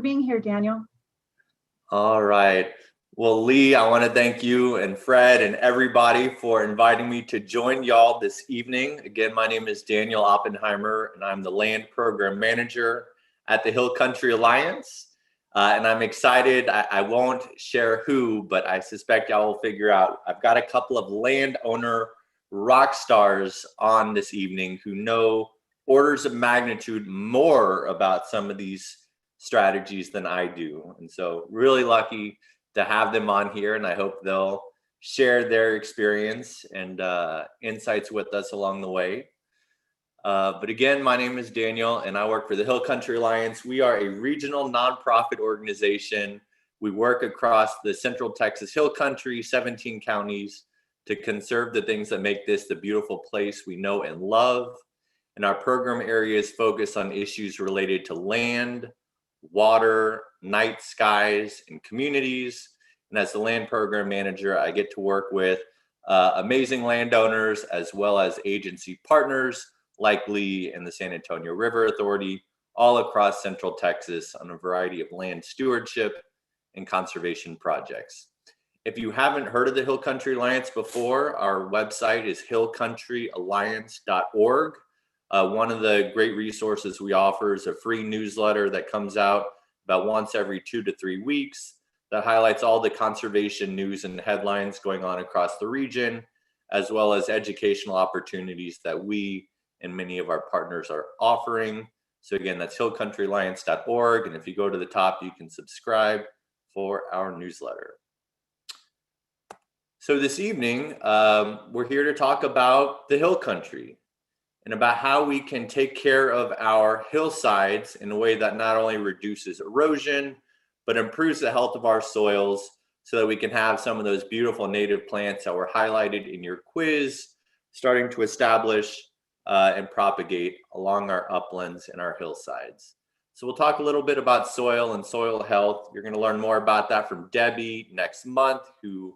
being here, Daniel. All right. Well, Lee, I want to thank you and Fred and everybody for inviting me to join y'all this evening. Again, my name is Daniel Oppenheimer, and I'm the Land Program Manager at the Hill Country Alliance. And I'm excited. I won't share who, but I suspect y'all will figure out. I've got a couple of landowner rock stars on this evening who know orders of magnitude more about some of these strategies than I do. And so really lucky to have them on here, and I hope they'll share their experience and insights with us along the way. But again, my name is Daniel, and I work for the Hill Country Alliance. We are a regional nonprofit organization. We work across the Central Texas Hill Country, 17 counties, to conserve the things that make this the beautiful place we know and love. And our program areas focus on issues related to land, water, night skies, and communities. And as the land program manager, I get to work with amazing landowners as well as agency partners like Lee and the San Antonio River Authority all across Central Texas on a variety of land stewardship and conservation projects. If you haven't heard of the Hill Country Alliance before, our website is hillcountryalliance.org. One of the great resources we offer is a free newsletter that comes out about once every 2 to 3 weeks that highlights all the conservation news and headlines going on across the region, as well as educational opportunities that we and many of our partners are offering. So again, that's hillcountryalliance.org. And if you go to the top, you can subscribe for our newsletter. So this evening, we're here to talk about the Hill Country and about how we can take care of our hillsides in a way that not only reduces erosion, but improves the health of our soils so that we can have some of those beautiful native plants that were highlighted in your quiz starting to establish and propagate along our uplands and our hillsides. So we'll talk a little bit about soil and soil health. You're going to learn more about that from Debbie next month, who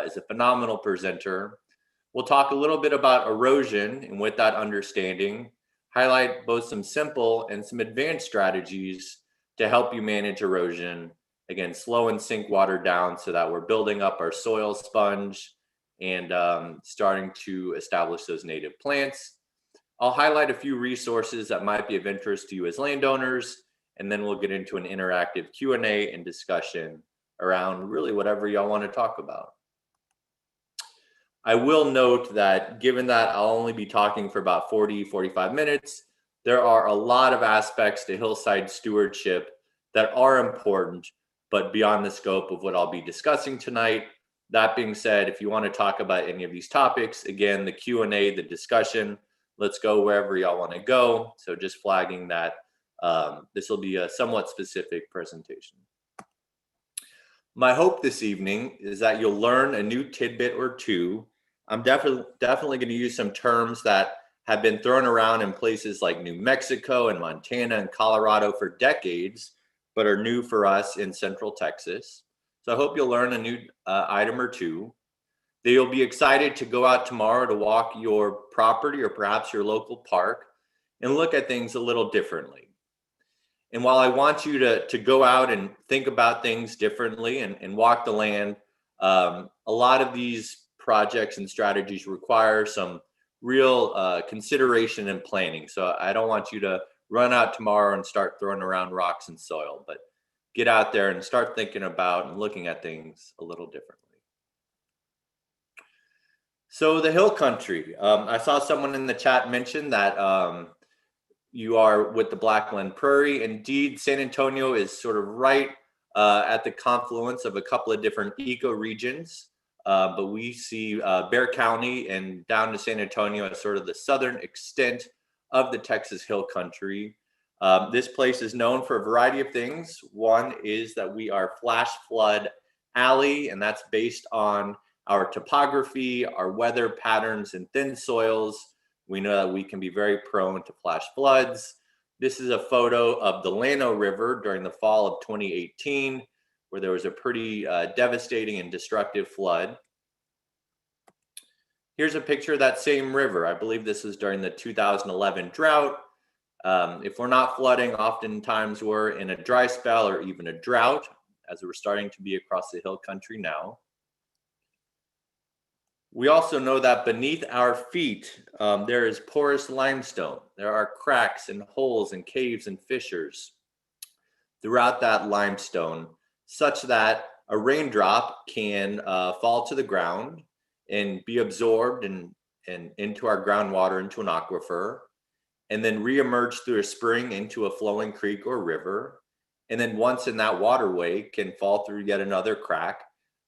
is a phenomenal presenter. We'll talk a little bit about erosion, and with that understanding, highlight both some simple and some advanced strategies to help you manage erosion. Again, slow and sink water down so that we're building up our soil sponge and starting to establish those native plants. I'll highlight a few resources that might be of interest to you as landowners, and then we'll get into an interactive Q&A and discussion around really whatever y'all want to talk about. I will note that given that I'll only be talking for about 45 minutes, there are a lot of aspects to hillside stewardship that are important, but beyond the scope of what I'll be discussing tonight. That being said, if you want to talk about any of these topics, again, the Q&A, the discussion, let's go wherever y'all want to go. So just flagging that this will be a somewhat specific presentation. My hope this evening is that you'll learn a new tidbit or two. I'm definitely going to use some terms that have been thrown around in places like New Mexico and Montana and Colorado for decades, but are new for us in Central Texas. So I hope you'll learn a new item or two. That you'll be excited to go out tomorrow to walk your property or perhaps your local park and look at things a little differently. And while I want you to go out and think about things differently and walk the land, a lot of these projects and strategies require some real consideration and planning. So I don't want you to run out tomorrow and start throwing around rocks and soil, but get out there and start thinking about and looking at things a little differently. So the Hill Country, I saw someone in the chat mention that you are with the Blackland Prairie. Indeed, San Antonio is sort of right at the confluence of a couple of different ecoregions, but we see Bexar County and down to San Antonio as sort of the southern extent of the Texas Hill Country. This place is known for a variety of things. One is that we are flash flood alley, and that's based on our topography, our weather patterns, and thin soils. We know that we can be very prone to flash floods. This is a photo of the Llano River during the fall of 2018, where there was a pretty devastating and destructive flood. Here's a picture of that same river. I believe this was during the 2011 drought. If we're not flooding, oftentimes we're in a dry spell or even a drought, as we're starting to be across the hill country now. We also know that beneath our feet, there is porous limestone. There are cracks and holes and caves and fissures throughout that limestone, such that a raindrop can fall to the ground and be absorbed and into our groundwater, into an aquifer, and then reemerge through a spring into a flowing creek or river. And then once in that waterway, can fall through yet another crack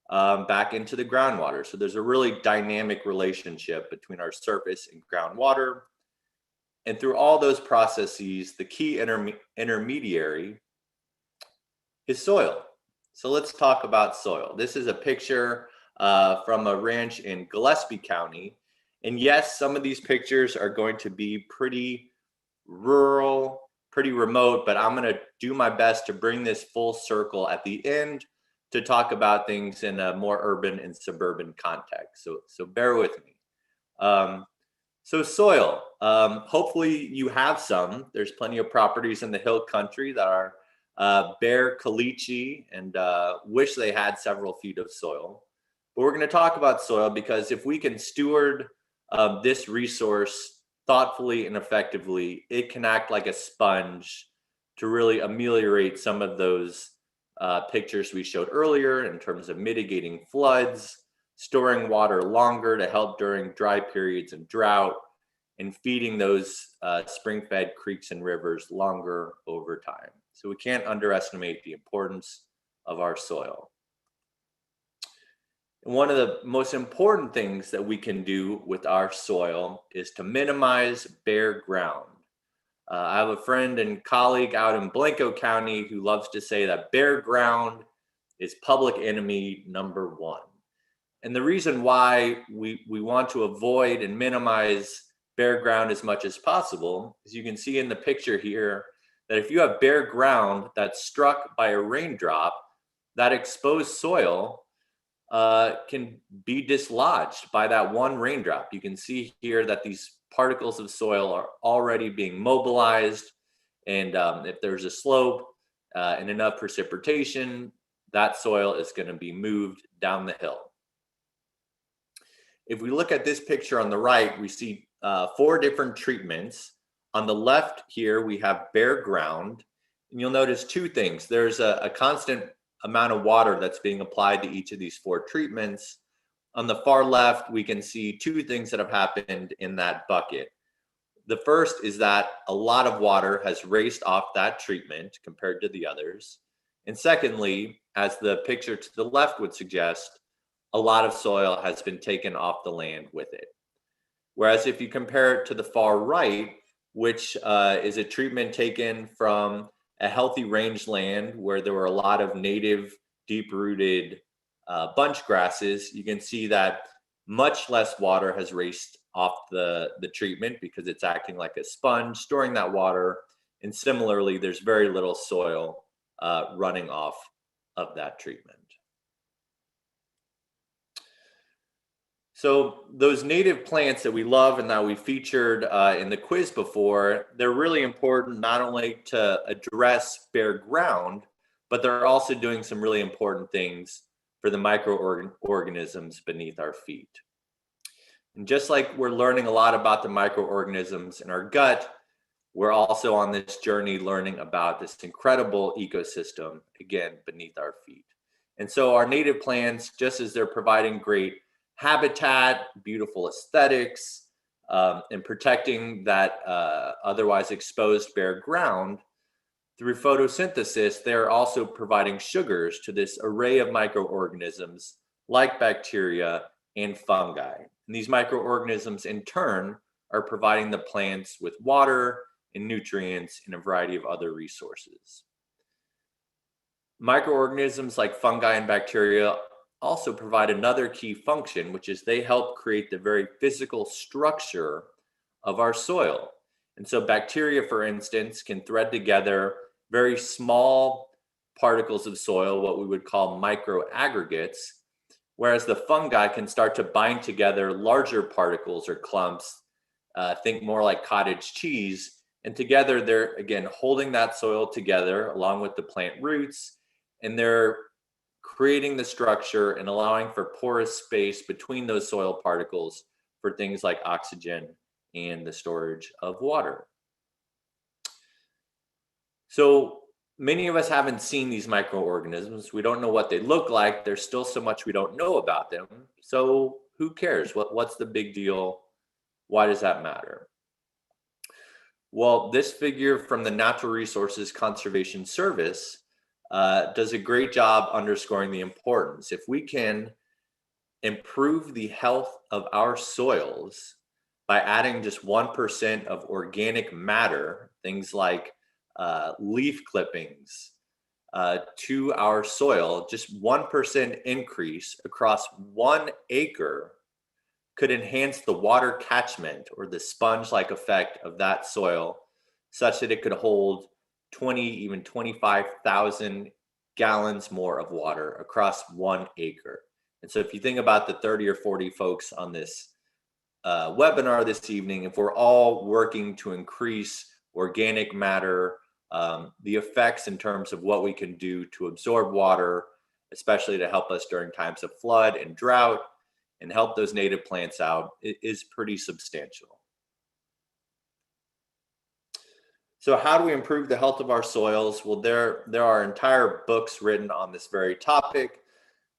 back into the groundwater. So there's a really dynamic relationship between our surface and groundwater. And through all those processes, the key intermediary is soil. So let's talk about soil. This is a picture from a ranch in Gillespie County. And yes, some of these pictures are going to be pretty rural, pretty remote, but I'm going to do my best to bring this full circle at the end to talk about things in a more urban and suburban context. So bear with me. So soil, hopefully you have some. There's plenty of properties in the hill country that are bare caliche and wish they had several feet of soil. But we're going to talk about soil because if we can steward this resource thoughtfully and effectively, it can act like a sponge to really ameliorate some of those pictures we showed earlier in terms of mitigating floods, storing water longer to help during dry periods and drought, and feeding those spring-fed creeks and rivers longer over time. So we can't underestimate the importance of our soil. And one of the most important things that we can do with our soil is to minimize bare ground. I have a friend and colleague out in Blanco County who loves to say that bare ground is public enemy number one. And the reason why we want to avoid and minimize bare ground as much as possible is you can see in the picture here that if you have bare ground that's struck by a raindrop, that exposed soil can be dislodged by that one raindrop. You can see here that these particles of soil are already being mobilized, and if there's a slope and enough precipitation, that soil is going to be moved down the hill. If we look at this picture on the right, we see 4 different treatments. On the left here, we have bare ground, and you'll notice 2 things. There's a constant amount of water that's being applied to each of these 4 treatments. On the far left, we can see 2 things that have happened in that bucket. The first is that a lot of water has raced off that treatment compared to the others. And secondly, as the picture to the left would suggest, a lot of soil has been taken off the land with it. Whereas if you compare it to the far right, which is a treatment taken from a healthy rangeland where there were a lot of native deep-rooted bunch grasses, you can see that much less water has raced off the treatment because it's acting like a sponge, storing that water. And similarly, there's very little soil running off of that treatment. So those native plants that we love and that we featured in the quiz before, they're really important not only to address bare ground, but they're also doing some really important things for the microorganisms beneath our feet. And just like we're learning a lot about the microorganisms in our gut, we're also on this journey learning about this incredible ecosystem, again, beneath our feet. And so our native plants, just as they're providing great habitat, beautiful aesthetics, and protecting that otherwise exposed bare ground, through photosynthesis, they're also providing sugars to this array of microorganisms like bacteria and fungi. And these microorganisms in turn are providing the plants with water and nutrients and a variety of other resources. Microorganisms like fungi and bacteria also provide another key function, which is they help create the very physical structure of our soil. And so bacteria, for instance, can thread together very small particles of soil, what we would call microaggregates, whereas the fungi can start to bind together larger particles or clumps, think more like cottage cheese, And together, they're again holding that soil together along with the plant roots, and they're creating the structure and allowing for porous space between those soil particles for things like oxygen and the storage of water. So many of us haven't seen these microorganisms. We don't know what they look like. There's still so much we don't know about them. So who cares? What's the big deal? Why does that matter? Well, this figure from the Natural Resources Conservation Service does a great job underscoring the importance. If we can improve the health of our soils by adding just 1% of organic matter, things like leaf clippings, to our soil, just 1% increase across 1 acre could enhance the water catchment or the sponge-like effect of that soil such that it could hold 20, even 25,000 gallons more of water across 1 acre. And so if you think about the 30 or 40 folks on this webinar this evening, if we're all working to increase organic matter, the effects in terms of what we can do to absorb water, especially to help us during times of flood and drought, and help those native plants out, it is pretty substantial. So how do we improve the health of our soils? Well, there are entire books written on this very topic,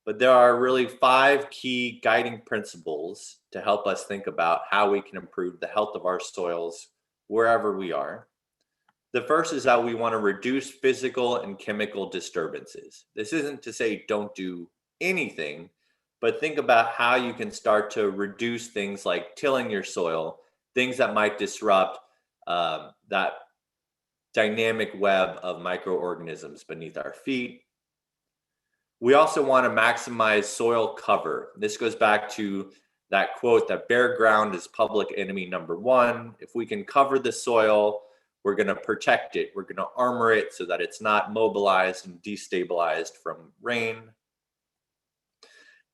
but there are really 5 key guiding principles to help us think about how we can improve the health of our soils wherever we are. The first is that we want to reduce physical and chemical disturbances. This isn't to say don't do anything, but think about how you can start to reduce things like tilling your soil, things that might disrupt that dynamic web of microorganisms beneath our feet. We also want to maximize soil cover. This goes back to that quote that bare ground is public enemy number 1. If we can cover the soil, we're going to protect it. We're going to armor it so that it's not mobilized and destabilized from rain.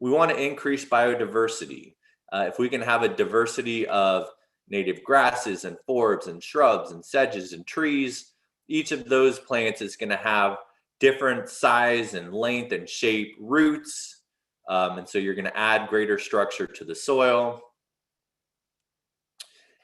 We want to increase biodiversity. If we can have a diversity of native grasses and forbs and shrubs and sedges and trees, each of those plants is going to have different size and length and shape roots. And so you're going to add greater structure to the soil.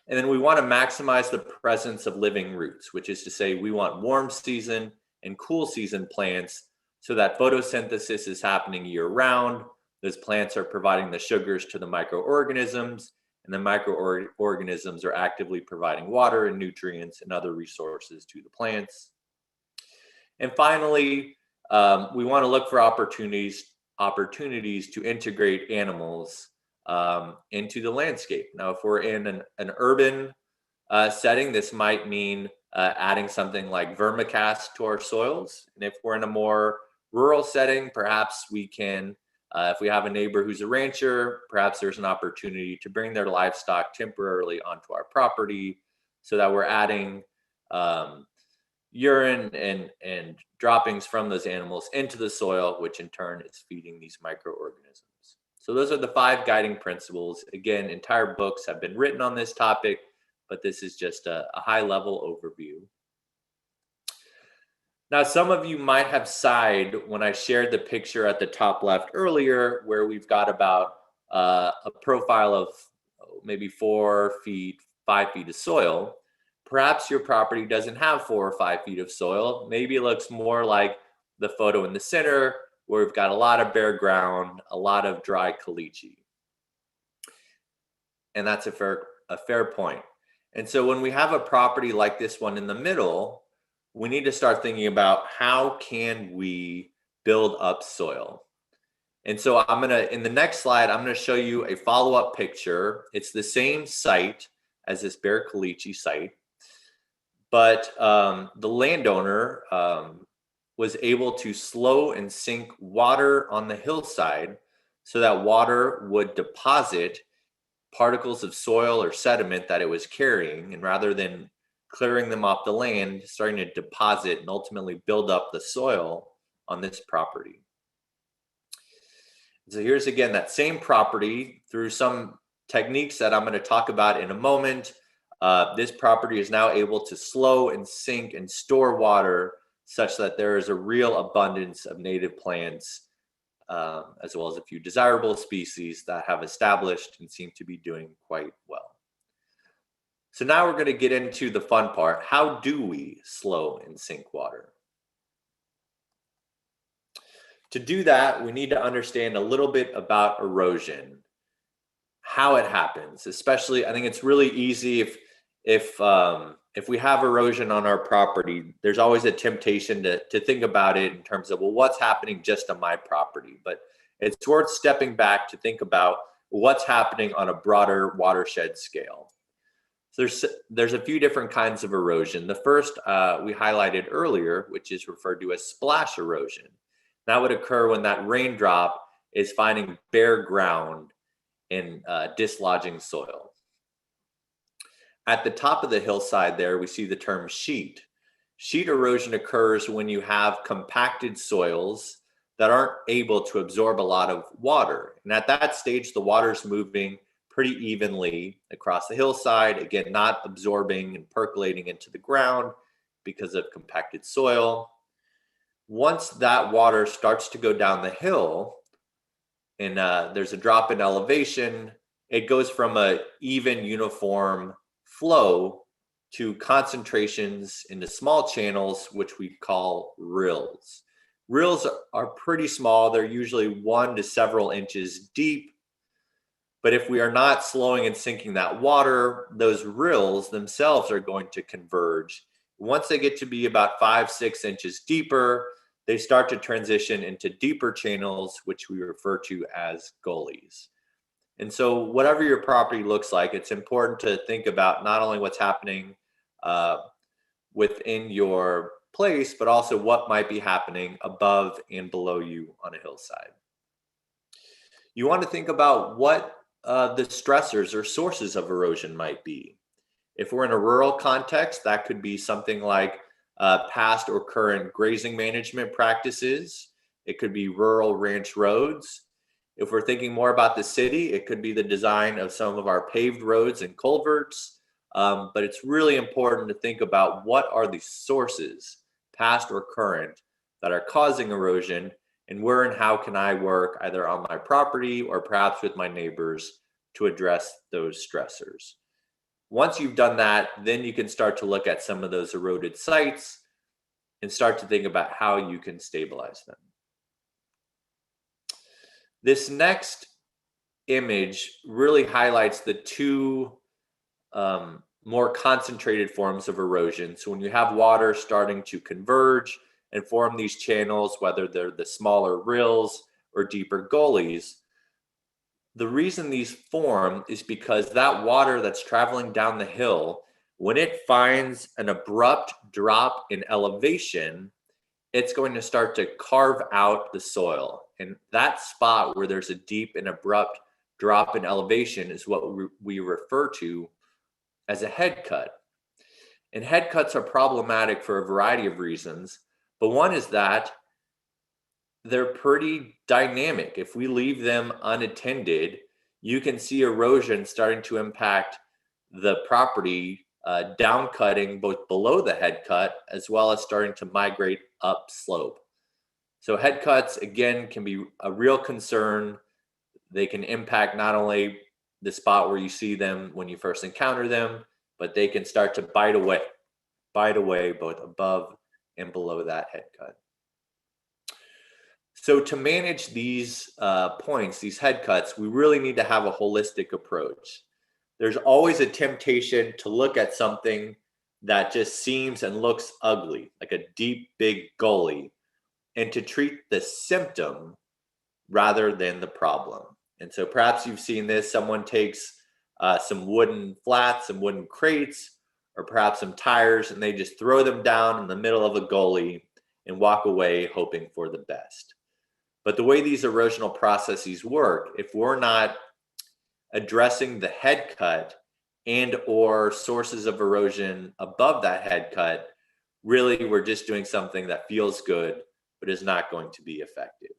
And then we want to maximize the presence of living roots, which is to say we want warm season and cool season plants so that photosynthesis is happening year round. Those plants are providing the sugars to the microorganisms, and the microorganisms are actively providing water and nutrients and other resources to the plants. And finally, we want to look for opportunities to integrate animals into the landscape. Now, if we're in an urban setting, this might mean adding something like vermicast to our soils. And if we're in a more rural setting, perhaps we can, if we have a neighbor who's a rancher, perhaps there's an opportunity to bring their livestock temporarily onto our property so that we're adding urine and droppings from those animals into the soil, which in turn is feeding these microorganisms. So those are the 5 guiding principles. Again, entire books have been written on this topic, but this is just a high-level overview. Now, some of you might have sighed when I shared the picture at the top left earlier, where we've got about a profile of maybe 4 feet, 5 feet of soil. Perhaps your property doesn't have 4 or 5 feet of soil. Maybe it looks more like the photo in the center, where we've got a lot of bare ground, a lot of dry caliche. And that's a fair point. And so when we have a property like this one in the middle, we need to start thinking about how can we build up soil. And so in the next slide, I'm gonna show you a follow-up picture. It's the same site as this bare caliche site, but the landowner was able to slow and sink water on the hillside so that water would deposit particles of soil or sediment that it was carrying, and rather than clearing them off the land, starting to deposit and ultimately build up the soil on this property. So here's again that same property through some techniques that I'm going to talk about in a moment. This property is now able to slow and sink and store water such that there is a real abundance of native plants, as well as a few desirable species that have established and seem to be doing quite well. So now we're going to get into the fun part. How do we slow and sink water? To do that, we need to understand a little bit about erosion, how it happens. Especially, I think it's really easy if we have erosion on our property, there's always a temptation to think about it in terms of, well, what's happening just on my property? But it's worth stepping back to think about what's happening on a broader watershed scale. So there's a few different kinds of erosion. The first we highlighted earlier, which is referred to as splash erosion. That would occur when that raindrop is finding bare ground and dislodging soil. At the top of the hillside there, we see the term sheet. Sheet erosion occurs when you have compacted soils that aren't able to absorb a lot of water. And at that stage, the water is moving pretty evenly across the hillside, again, not absorbing and percolating into the ground because of compacted soil. Once that water starts to go down the hill and there's a drop in elevation, it goes from an even, uniform flow to concentrations into small channels, which we call rills. Rills are pretty small. They're usually 1 to several inches deep. But if we are not slowing and sinking that water, those rills themselves are going to converge. Once they get to be about 5-6 inches deeper, they start to transition into deeper channels, which we refer to as gullies. And so whatever your property looks like, it's important to think about not only what's happening within your place, but also what might be happening above and below you on a hillside. You want to think about what the stressors or sources of erosion might be. If we're in a rural context, that could be something like past or current grazing management practices. It could be rural ranch roads. If we're thinking more about the city, it could be the design of some of our paved roads and culverts. But it's really important to think about what are the sources, past or current, that are causing erosion, and where and how can I work either on my property or perhaps with my neighbors to address those stressors. Once you've done that, then you can start to look at some of those eroded sites and start to think about how you can stabilize them. This next image really highlights the two more concentrated forms of erosion. So when you have water starting to converge and form these channels, whether they're the smaller rills or deeper gullies, the reason these form is because that water that's traveling down the hill, when it finds an abrupt drop in elevation, it's going to start to carve out the soil. And that spot where there's a deep and abrupt drop in elevation is what we refer to as a head cut. And head cuts are problematic for a variety of reasons, but one is that they're pretty dynamic. If we leave them unattended, you can see erosion starting to impact the property, down cutting both below the head cut as well as starting to migrate up slope. So head cuts, again, can be a real concern. They can impact not only the spot where you see them when you first encounter them, but they can start to bite away both above and below that head cut. So to manage these points, these head cuts, we really need to have a holistic approach. There's always a temptation to look at something that just seems and looks ugly, like a deep, big gully, and to treat the symptom rather than the problem. And so perhaps you've seen this. Someone takes some wooden flats, some wooden crates, or perhaps some tires, and they just throw them down in the middle of a gully and walk away hoping for the best. But the way these erosional processes work, if we're not addressing the head cut and or sources of erosion above that head cut, really we're just doing something that feels good, but is not going to be effective.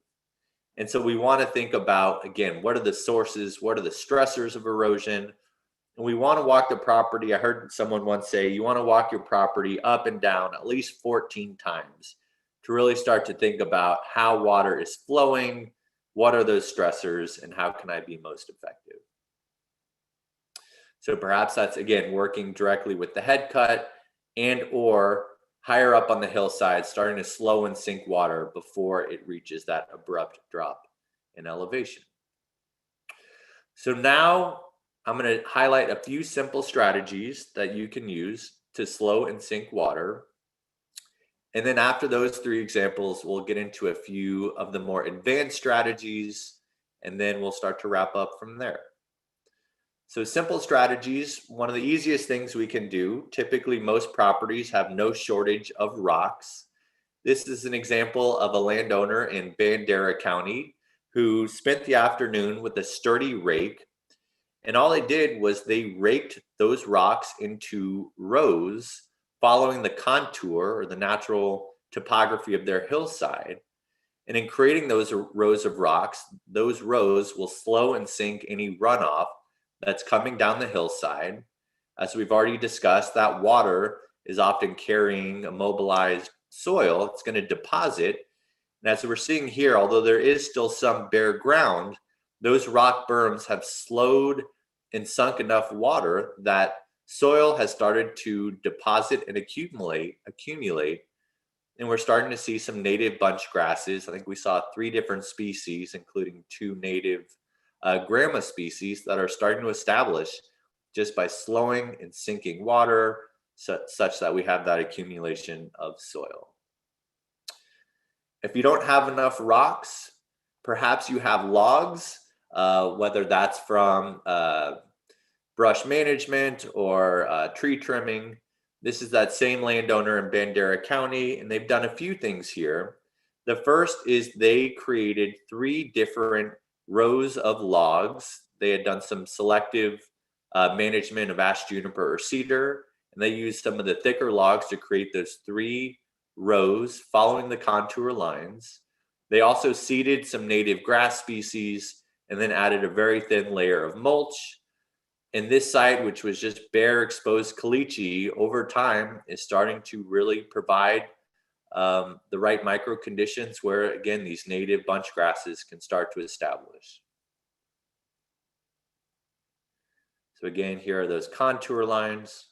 And so we want to think about, again, what are the sources, what are the stressors of erosion, And we want to walk the property. I heard someone once say, you want to walk your property up and down at least 14 times to really start to think about how water is flowing, what are those stressors, and how can I be most effective? So perhaps that's, again, working directly with the head cut and or higher up on the hillside, starting to slow and sink water before it reaches that abrupt drop in elevation. So now I'm going to highlight a few simple strategies that you can use to slow and sink water. And then after those 3 examples, we'll get into a few of the more advanced strategies, and then we'll start to wrap up from there. So simple strategies, one of the easiest things we can do, typically most properties have no shortage of rocks. This is an example of a landowner in Bandera County who spent the afternoon with a sturdy rake. And all they did was they raked those rocks into rows following the contour or the natural topography of their hillside. And in creating those rows of rocks, those rows will slow and sink any runoff that's coming down the hillside. As we've already discussed, that water is often carrying immobilized soil. It's going to deposit. And as we're seeing here, although there is still some bare ground, those rock berms have slowed and sunk enough water that soil has started to deposit and accumulate. And we're starting to see some native bunch grasses. I think we saw 3 different species, including 2 native grama species that are starting to establish just by slowing and sinking water such that we have that accumulation of soil. If you don't have enough rocks, perhaps you have logs, whether that's from brush management or tree trimming. This is that same landowner in Bandera County, and they've done a few things here. The first is they created 3 different rows of logs. They had done some selective management of ash juniper or cedar, and they used some of the thicker logs to create those 3 rows following the contour lines. They also seeded some native grass species and then added a very thin layer of mulch. And this site, which was just bare exposed caliche, over time is starting to really provide the right micro conditions where, again, these native bunch grasses can start to establish. So again, here are those contour lines.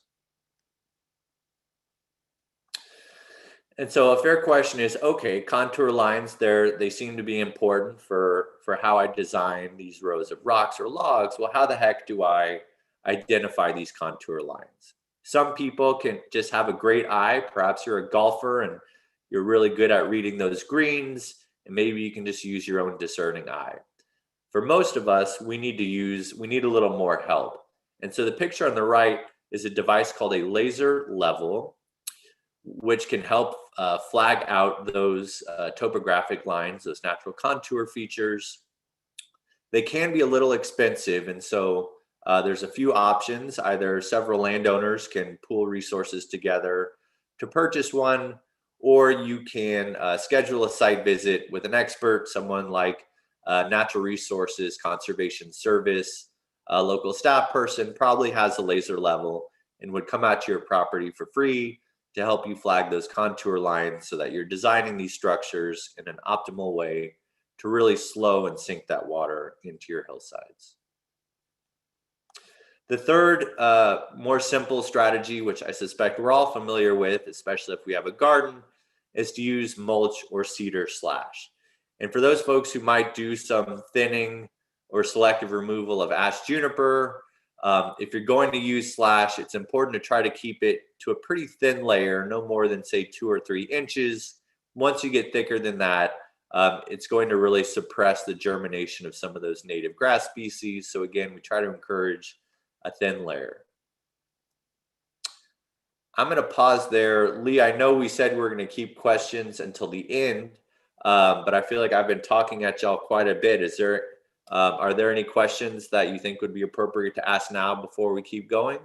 And so a fair question is, okay, contour lines, they seem to be important for how I design these rows of rocks or logs. Well, how the heck do I identify these contour lines? Some people can just have a great eye. Perhaps you're a golfer and you're really good at reading those greens, and maybe you can just use your own discerning eye. For most of us, we need a little more help. And so the picture on the right is a device called a laser level, which can help flag out those topographic lines, those natural contour features. They can be a little expensive, and so there's a few options. Either several landowners can pool resources together to purchase one, or you can schedule a site visit with an expert, someone like Natural Resources Conservation Service. A local staff person probably has a laser level and would come out to your property for free to help you flag those contour lines so that you're designing these structures in an optimal way to really slow and sink that water into your hillsides. The third, more simple strategy, which I suspect we're all familiar with, especially if we have a garden, is to use mulch or cedar slash. And for those folks who might do some thinning or selective removal of ash juniper, if you're going to use slash, it's important to try to keep it to a pretty thin layer, no more than say 2 or 3 inches. Once you get thicker than that, it's going to really suppress the germination of some of those native grass species. So again, we try to encourage a thin layer. I'm going to pause there. Lee, I know we said we're going to keep questions until the end, but I feel like I've been talking at y'all quite a bit. Are there any questions that you think would be appropriate to ask now before we keep going?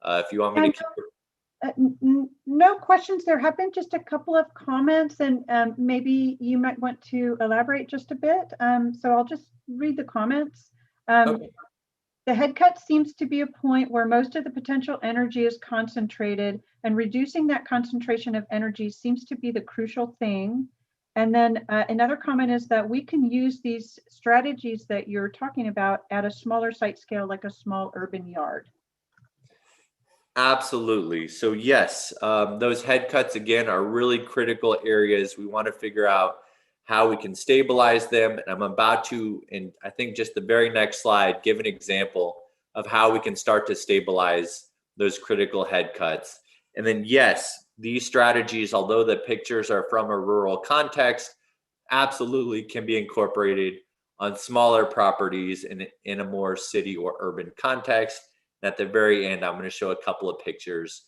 If you want me to keep... No questions. There have been just a couple of comments, and maybe you might want to elaborate just a bit. So I'll just read the comments. Okay. The head cut seems to be a point where most of the potential energy is concentrated, and reducing that concentration of energy seems to be the crucial thing. And then another comment is that we can use these strategies that you're talking about at a smaller site scale, like a small urban yard. Absolutely. So yes, those head cuts again are really critical areas. We want to figure out how we can stabilize them. And I'm about to, in I think just the very next slide, give an example of how we can start to stabilize those critical head cuts. And then yes, these strategies, although the pictures are from a rural context, absolutely can be incorporated on smaller properties in a more city or urban context. And at the very end, I'm going to show a couple of pictures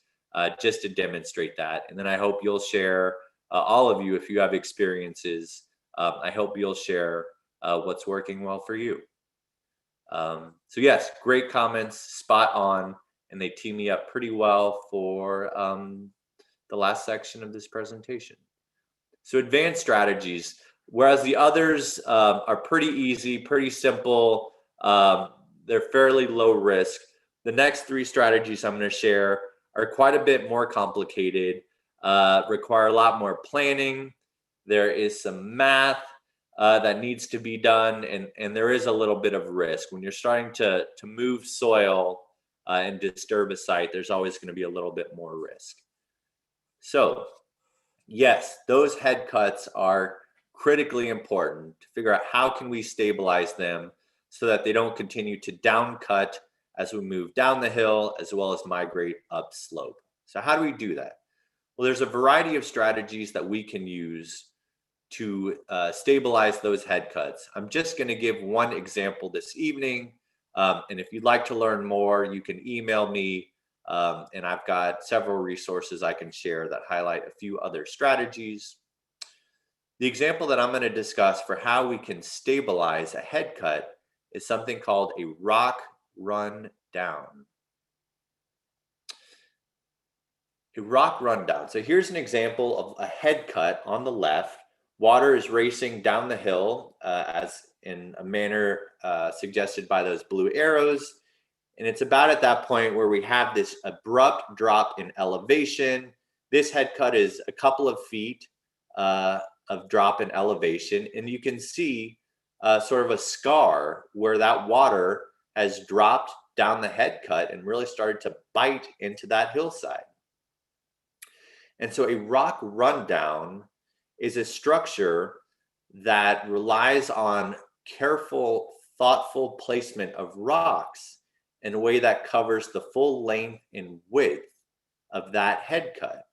just to demonstrate that. And then I hope you'll share, all of you, if you have experiences, I hope you'll share what's working well for you. So yes, great comments, spot on, and they tee me up pretty well for the last section of this presentation. So advanced strategies, whereas the others are pretty easy, pretty simple, they're fairly low risk. The next three strategies I'm going to share are quite a bit more complicated, require a lot more planning. There is some math that needs to be done, and there is a little bit of risk. When you're starting to move soil and disturb a site, there's always going to be a little bit more risk. So yes, those head cuts are critically important to figure out how can we stabilize them so that they don't continue to down cut as we move down the hill, as well as migrate up slope. So how do we do that? Well, there's a variety of strategies that we can use to stabilize those head cuts. I'm just going to give one example this evening. And if you'd like to learn more, you can email me. And I've got several resources I can share that highlight a few other strategies. The example that I'm going to discuss for how we can stabilize a head cut is something called a rock run down. A rock rundown. So here's an example of a head cut on the left. Water is racing down the hill as in a manner suggested by those blue arrows. And it's about at that point where we have this abrupt drop in elevation. This head cut is a couple of feet of drop in elevation. And you can see sort of a scar where that water has dropped down the head cut and really started to bite into that hillside. And so a rock rundown is a structure that relies on careful, thoughtful placement of rocks in a way that covers the full length and width of that head cut.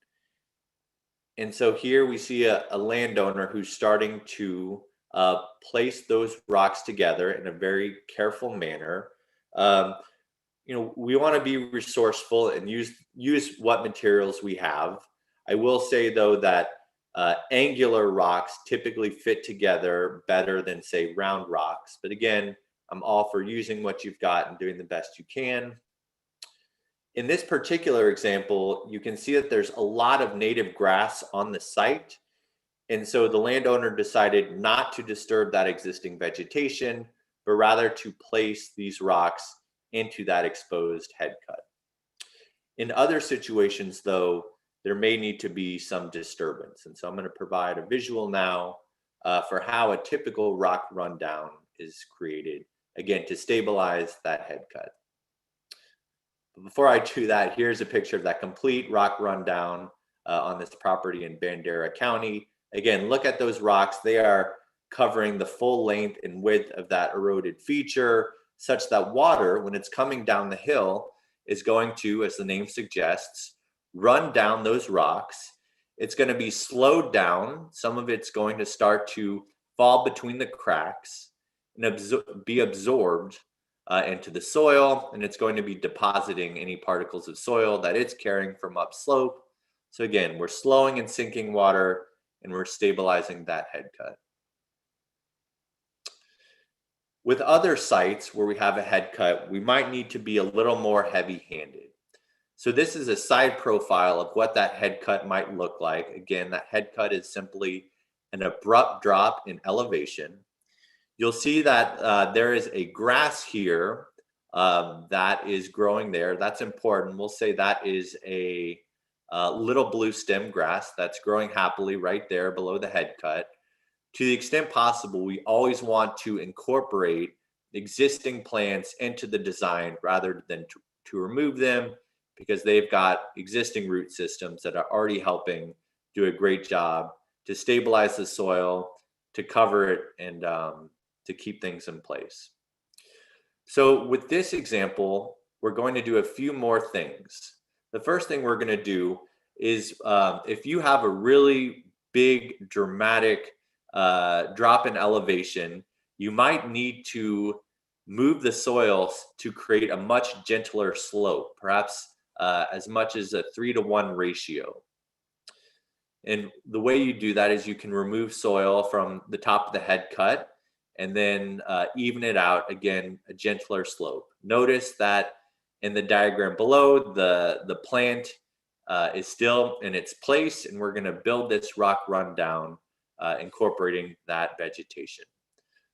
And so here we see a landowner who's starting to place those rocks together in a very careful manner. We want to be resourceful and use what materials we have. I will say though that angular rocks typically fit together better than say round rocks. But again, I'm all for using what you've got and doing the best you can. In this particular example, you can see that there's a lot of native grass on the site. And so the landowner decided not to disturb that existing vegetation, but rather to place these rocks into that exposed head cut. In other situations, though, there may need to be some disturbance. And so I'm going to provide a visual now for how a typical rock rundown is created, again, to stabilize that head cut. But before I do that, here's a picture of that complete rock rundown on this property in Bandera County. Again, look at those rocks. They are covering the full length and width of that eroded feature, such that water, when it's coming down the hill, is going to, as the name suggests, run down those rocks. It's going to be slowed down. Some of it's going to start to fall between the cracks and be absorbed into the soil, and it's going to be depositing any particles of soil that it's carrying from upslope. So again, we're slowing and sinking water, and we're stabilizing that head cut. With other sites where we have a head cut, we might need to be a little more heavy-handed. So this is a side profile of what that head cut might look like. Again, that head cut is simply an abrupt drop in elevation. You'll see that there is a grass here that is growing there. That's important. We'll say that is a little blue stem grass that's growing happily right there below the head cut. To the extent possible, we always want to incorporate existing plants into the design rather than to remove them, because they've got existing root systems that are already helping do a great job to stabilize the soil, to cover it, and to keep things in place. So with this example, we're going to do a few more things. The first thing we're going to do is if you have a really big, dramatic drop in elevation, you might need to move the soil to create a much gentler slope, perhaps as much as a 3-to-1 ratio. And the way you do that is you can remove soil from the top of the head cut and then even it out, again, a gentler slope. Notice that in the diagram below, the plant is still in its place, and we're going to build this rock rundown incorporating that vegetation.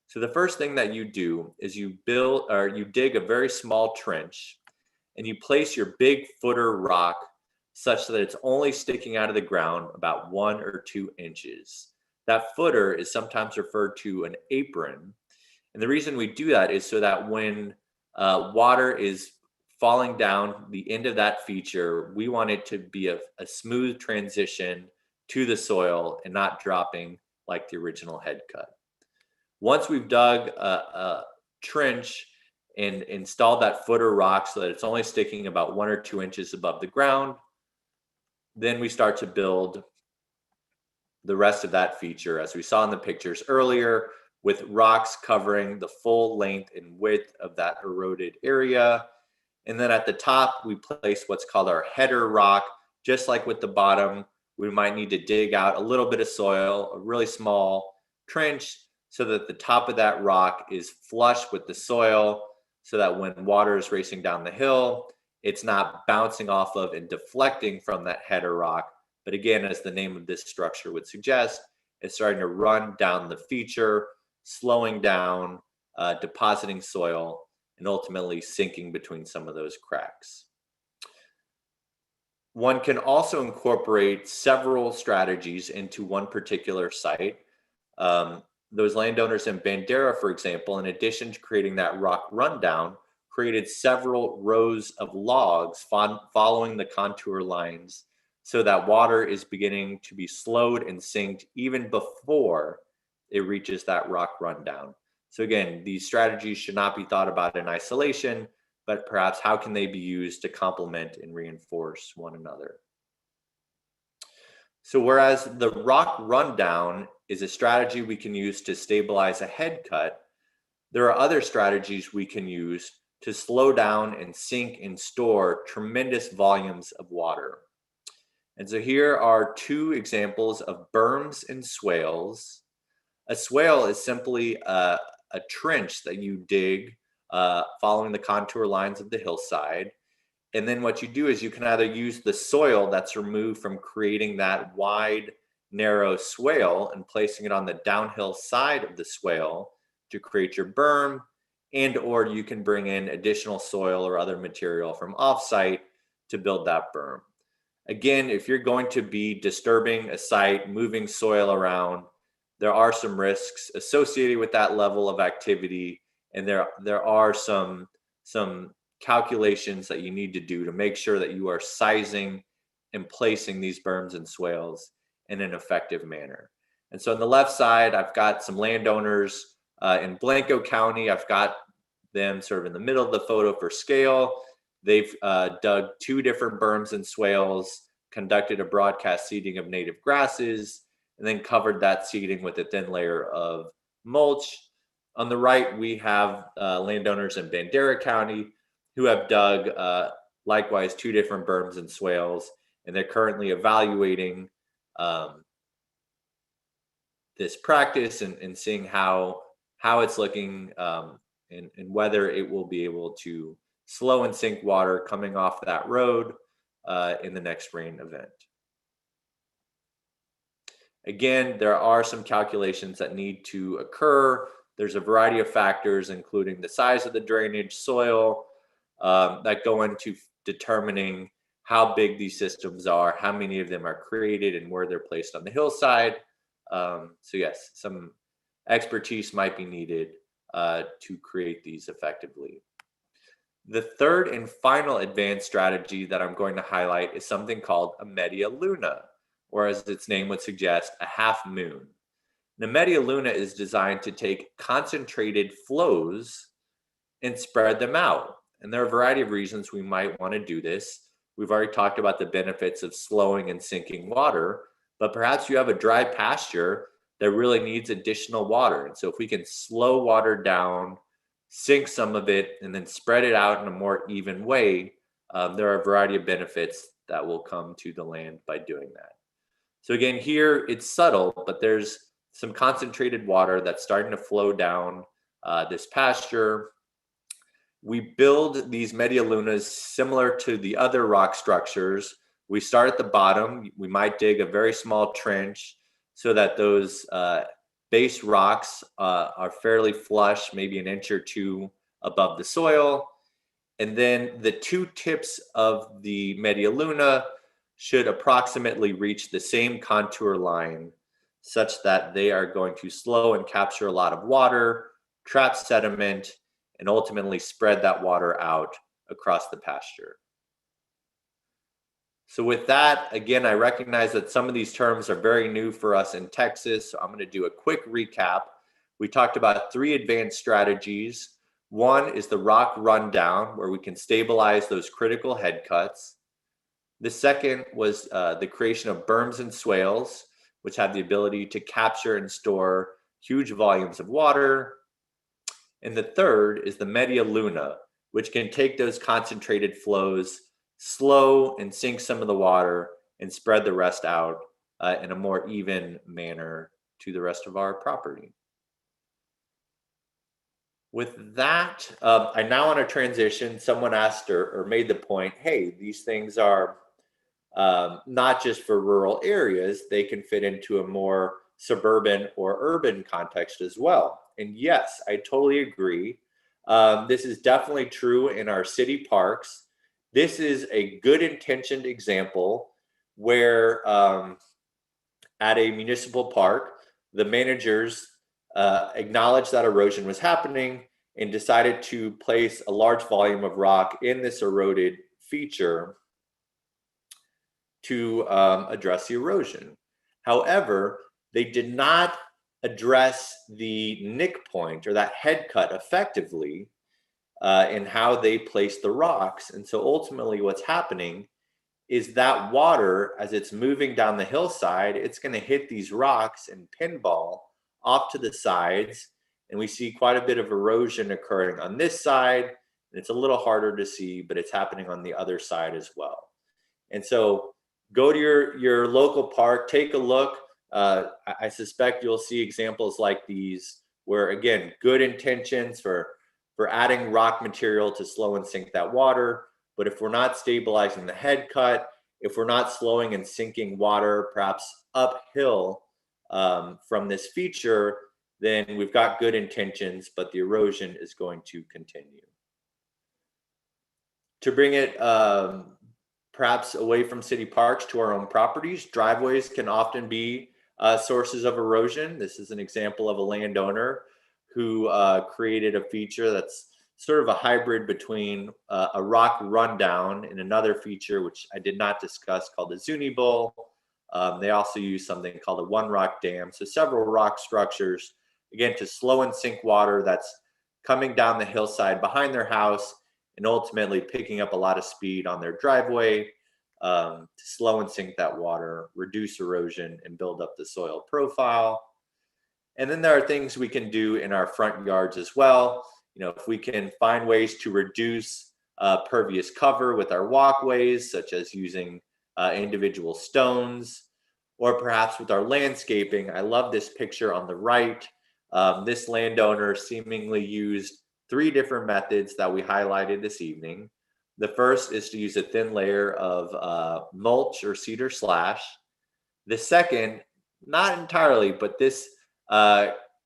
So the first thing that you do is you dig a very small trench, and you place your big footer rock such that it's only sticking out of the ground about 1 or 2 inches. That footer is sometimes referred to an apron. And the reason we do that is so that when water is falling down the end of that feature, we want it to be a smooth transition to the soil and not dropping like the original head cut. Once we've dug a trench and installed that footer rock so that it's only sticking about 1 or 2 inches above the ground, then we start to build the rest of that feature, as we saw in the pictures earlier, with rocks covering the full length and width of that eroded area. And then at the top, we place what's called our header rock. Just like with the bottom, we might need to dig out a little bit of soil, a really small trench, so that the top of that rock is flush with the soil, so that when water is racing down the hill, it's not bouncing off of and deflecting from that header rock. But again, as the name of this structure would suggest, it's starting to run down the feature, slowing down, depositing soil, and ultimately sinking between some of those cracks. One can also incorporate several strategies into one particular site. Those landowners in Bandera, for example, in addition to creating that rock rundown, created several rows of logs following the contour lines, so that water is beginning to be slowed and sinked even before it reaches that rock rundown. So again, these strategies should not be thought about in isolation, but perhaps how can they be used to complement and reinforce one another? So whereas the rock rundown is a strategy we can use to stabilize a head cut, there are other strategies we can use to slow down and sink and store tremendous volumes of water. And so here are 2 examples of berms and swales. A swale is simply a trench that you dig following the contour lines of the hillside. And then what you do is you can either use the soil that's removed from creating that wide, narrow swale and placing it on the downhill side of the swale to create your berm, and or you can bring in additional soil or other material from offsite to build that berm. Again, if you're going to be disturbing a site, moving soil around, there are some risks associated with that level of activity, and there are some calculations that you need to do to make sure that you are sizing and placing these berms and swales in an effective manner. And so on the left side, I've got some landowners in Blanco County. I've got them sort of in the middle of the photo for scale. They've dug 2 different berms and swales, conducted a broadcast seeding of native grasses, and then covered that seeding with a thin layer of mulch. On the right, we have landowners in Bandera County who have dug likewise 2 different berms and swales, and they're currently evaluating this practice and seeing how it's looking and whether it will be able to slow and sink water coming off that road in the next rain event. Again, there are some calculations that need to occur. There's a variety of factors, including the size of the drainage, soil, that go into determining how big these systems are, how many of them are created, and where they're placed on the hillside. So yes, some expertise might be needed to create these effectively. The third and final advanced strategy that I'm going to highlight is something called a media luna, or as its name would suggest, a half moon. The media luna is designed to take concentrated flows and spread them out. And there are a variety of reasons we might want to do this. We've already talked about the benefits of slowing and sinking water, but perhaps you have a dry pasture that really needs additional water. And so if we can slow water down, sink some of it, and then spread it out in a more even way, there are a variety of benefits that will come to the land by doing that. So again, here it's subtle, but there's some concentrated water that's starting to flow down this pasture. We build these media lunas similar to the other rock structures. We start at the bottom. We might dig a very small trench so that those base rocks are fairly flush, maybe an inch or two above the soil. And then the two tips of the media luna should approximately reach the same contour line, such that they are going to slow and capture a lot of water, trap sediment, and ultimately spread that water out across the pasture. So with that, again, I recognize that some of these terms are very new for us in Texas. So I'm going to do a quick recap. We talked about 3 advanced strategies. One is the rock rundown, where we can stabilize those critical head cuts. The second was the creation of berms and swales, which have the ability to capture and store huge volumes of water. And the third is the media luna, which can take those concentrated flows, slow and sink some of the water, and spread the rest out in a more even manner to the rest of our property. With that, I now want to transition. Someone asked or made the point, hey, these things are not just for rural areas, they can fit into a more suburban or urban context as well. And yes, I totally agree. This is definitely true in our city parks. This is a good intentioned example where at a municipal park, the managers acknowledged that erosion was happening and decided to place a large volume of rock in this eroded feature to address the erosion. However, they did not address the nick point or that head cut effectively in how they placed the rocks. And so ultimately what's happening is that water, as it's moving down the hillside, it's going to hit these rocks and pinball off to the sides. And we see quite a bit of erosion occurring on this side. And it's a little harder to see, but it's happening on the other side as well. And so go to your local park, take a look. I suspect you'll see examples like these where, again, good intentions for adding rock material to slow and sink that water. But if we're not stabilizing the head cut, if we're not slowing and sinking water, perhaps uphill from this feature, then we've got good intentions, but the erosion is going to continue. To bring it perhaps away from city parks to our own properties, driveways can often be sources of erosion. This is an example of a landowner who created a feature that's sort of a hybrid between a rock rundown and another feature, which I did not discuss, called the Zuni Bowl. They also use something called a one rock dam. So several rock structures, again, to slow and sink water that's coming down the hillside behind their house and ultimately picking up a lot of speed on their driveway to slow and sink that water, reduce erosion, and build up the soil profile. And then there are things we can do in our front yards as well. You know, if we can find ways to reduce pervious cover with our walkways, such as using individual stones, or perhaps with our landscaping. I love this picture on the right. This landowner seemingly used 3 different methods that we highlighted this evening. The first is to use a thin layer of mulch or cedar slash. The second, not entirely, but this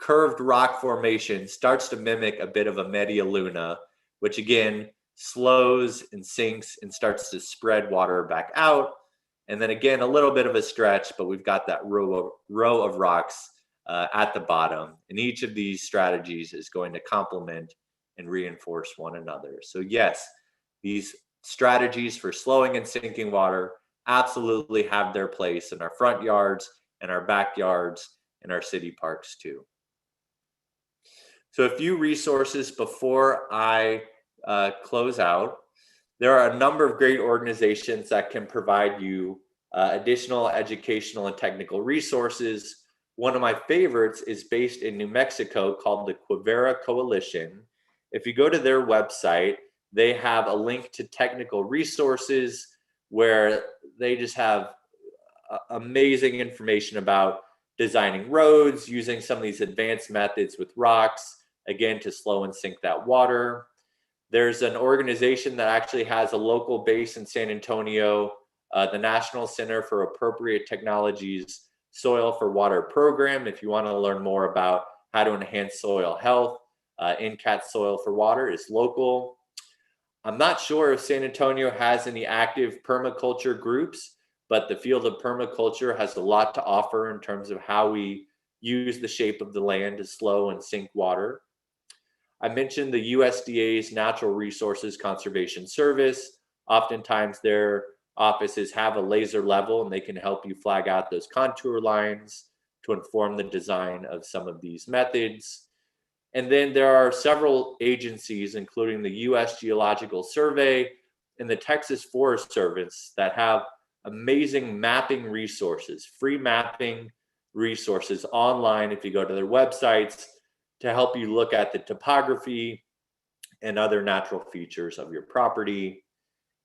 curved rock formation starts to mimic a bit of a media luna, which again slows and sinks and starts to spread water back out. And then again, a little bit of a stretch, but we've got that row of rocks at the bottom. And each of these strategies is going to complement and reinforce one another. So yes, these strategies for slowing and sinking water absolutely have their place in our front yards and our backyards and our city parks too. So a few resources before I close out. There are a number of great organizations that can provide you additional educational and technical resources. One of my favorites is based in New Mexico called the Quivira Coalition. If you go to their website, they have a link to technical resources where they just have amazing information about designing roads, using some of these advanced methods with rocks, again, to slow and sink that water. There's an organization that actually has a local base in San Antonio, the National Center for Appropriate Technologies Soil for Water program. If you want to learn more about how to enhance soil health, NCAT Soil for Water is local. I'm not sure if San Antonio has any active permaculture groups, but the field of permaculture has a lot to offer in terms of how we use the shape of the land to slow and sink water. I mentioned the USDA's Natural Resources Conservation Service. Oftentimes their offices have a laser level and they can help you flag out those contour lines to inform the design of some of these methods. And then there are several agencies, including the US Geological Survey and the Texas Forest Service, that have amazing mapping resources, free mapping resources online if you go to their websites, to help you look at the topography and other natural features of your property.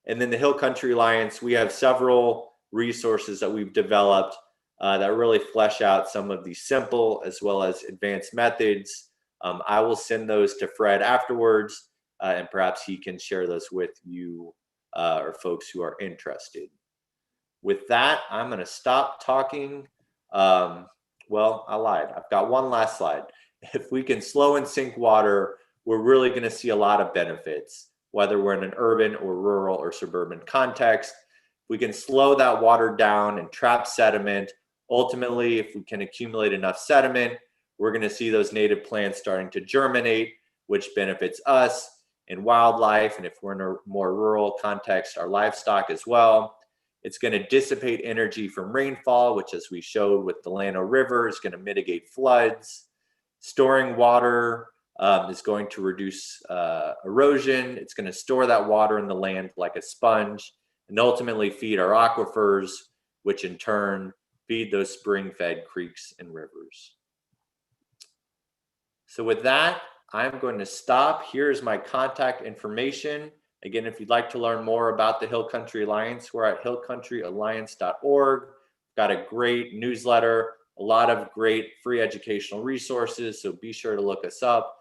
And then the Hill Country Alliance, we have several resources that we've developed that really flesh out some of these simple as well as advanced methods. I will send those to Fred afterwards, and perhaps he can share those with you or folks who are interested. With that, I'm going to stop talking. Well, I lied. I've got one last slide. If we can slow and sink water, we're really going to see a lot of benefits, whether we're in an urban or rural or suburban context. If we can slow that water down and trap sediment, ultimately, if we can accumulate enough sediment, we're going to see those native plants starting to germinate, which benefits us and wildlife. And if we're in a more rural context, our livestock as well. It's going to dissipate energy from rainfall, which, as we showed with the Llano River, is going to mitigate floods. Storing water is going to reduce erosion. It's going to store that water in the land like a sponge and ultimately feed our aquifers, which in turn feed those spring-fed creeks and rivers. So with that, I'm going to stop. Here's my contact information. Again, if you'd like to learn more about the Hill Country Alliance, we're at hillcountryalliance.org. We've got a great newsletter, a lot of great free educational resources, so be sure to look us up.